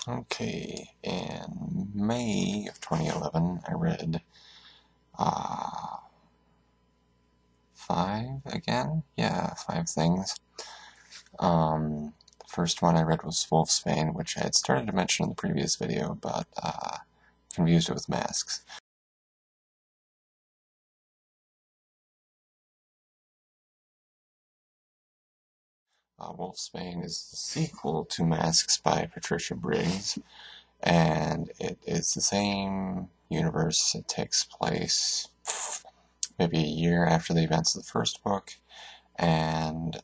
Okay, in May of 2011, I read uh, five things. The first one I read was Wolfsbane, which I had started to mention in the previous video, but confused it with Masks. Wolfsbane is the sequel to Masks by Patricia Briggs, and it is the same universe. It takes place maybe a year after the events of the first book, and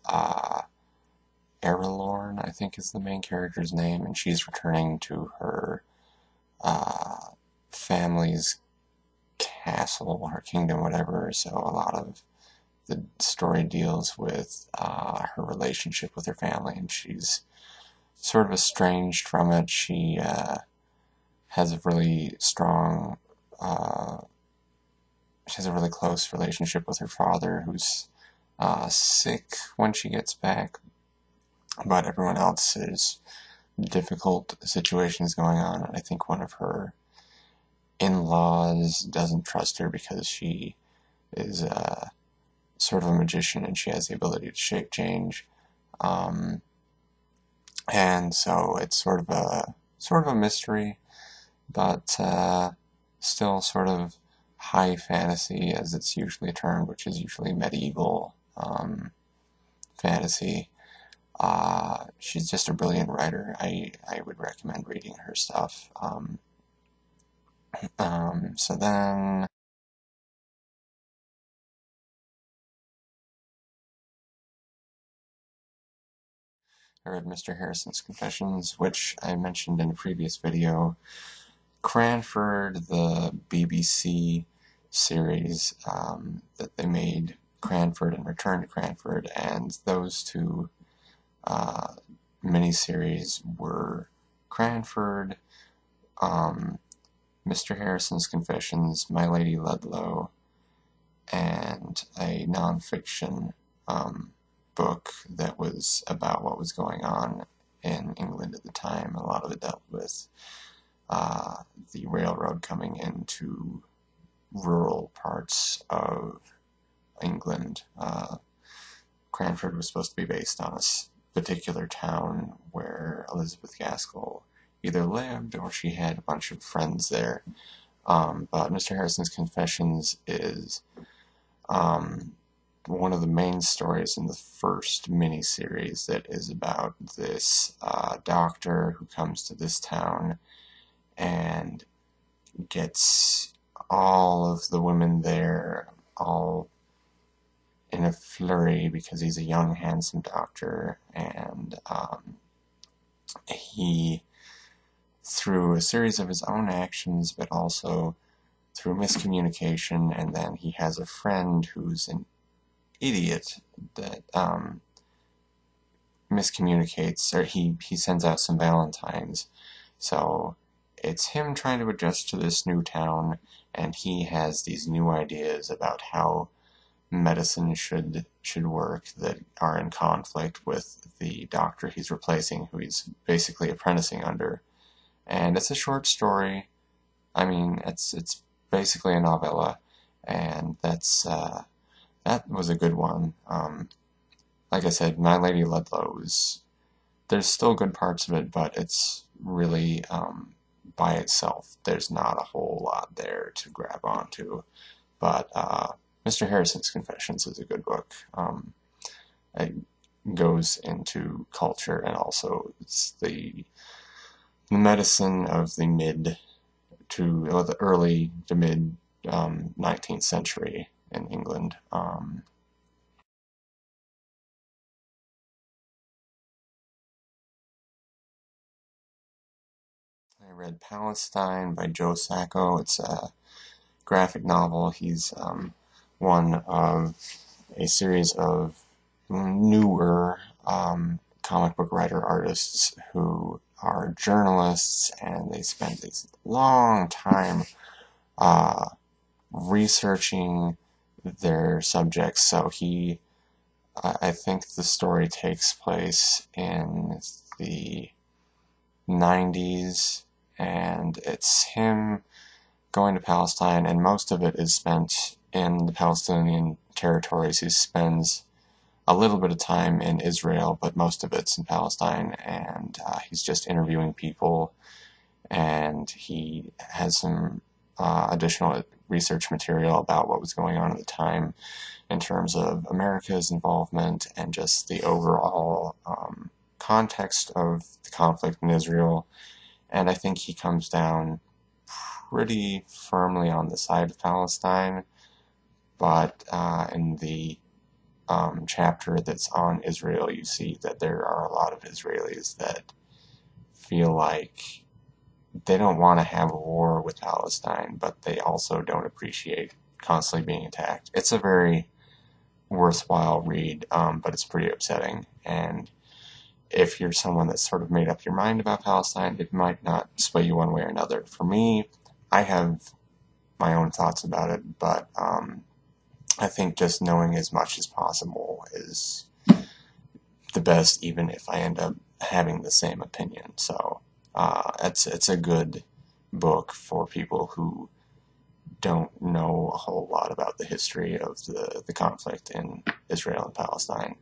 Erelorn, I think is the main character's name, and she's returning to her family's castle, her kingdom, whatever, so a lot of the story deals with her relationship with her family, and she's sort of estranged from it. She has a really strong, she has a really close relationship with her father, who's sick when she gets back, but everyone else is difficult situations going on, and I think one of her in-laws doesn't trust her because she is sort of a magician and she has the ability to shape change, and so it's sort of a mystery, but still sort of high fantasy, as it's usually termed, which is usually medieval fantasy. She's just a brilliant writer. I would recommend reading her stuff. So then I read Mr. Harrison's Confessions, which I mentioned in a previous video. Cranford, the BBC series that they made, Cranford and Return to Cranford, and those two miniseries were Cranford, Mr. Harrison's Confessions, My Lady Ludlow, and a nonfiction book that was about what was going on in England at the time. A lot of it dealt with the railroad coming into rural parts of England. Cranford was supposed to be based on a particular town where Elizabeth Gaskell either lived or she had a bunch of friends there. But Mr. Harrison's Confessions is one of the main stories in the first miniseries that is about this doctor who comes to this town and gets all of the women there all in a flurry because he's a young, handsome doctor, and he, through a series of his own actions, but also through miscommunication, and then he has a friend who's an idiot that miscommunicates, or he sends out some valentines. So it's him trying to adjust to this new town, and he has these new ideas about how medicine should work that are in conflict with the doctor he's replacing, who he's basically apprenticing under. And it's a short story. I mean, it's basically a novella, and that was a good one. Like I said, My Lady Ludlow there's still good parts of it, but it's really by itself. There's not a whole lot there to grab onto. But Mr. Harrison's Confessions is a good book. It goes into culture, and also it's the medicine of the early to mid 19th century in England. I read Palestine by Joe Sacco. It's a graphic novel. He's one of a series of newer comic book writer-artists who are journalists, and they spend this long time researching their subjects. So I think the story takes place in the 90s, and it's him going to Palestine, and most of it is spent in the Palestinian territories. He spends a little bit of time in Israel, but most of it's in Palestine, and he's just interviewing people, and he has some additional research material about what was going on at the time in terms of America's involvement and just the overall context of the conflict in Israel. And I think he comes down pretty firmly on the side of Palestine, but in the chapter that's on Israel, you see that there are a lot of Israelis that feel like they don't want to have a war with Palestine, but they also don't appreciate constantly being attacked. It's a very worthwhile read, but it's pretty upsetting. And if you're someone that's sort of made up your mind about Palestine, it might not sway you one way or another. For me, I have my own thoughts about it, but I think just knowing as much as possible is the best, even if I end up having the same opinion. So it's a good book for people who don't know a whole lot about the history of the conflict in Israel and Palestine.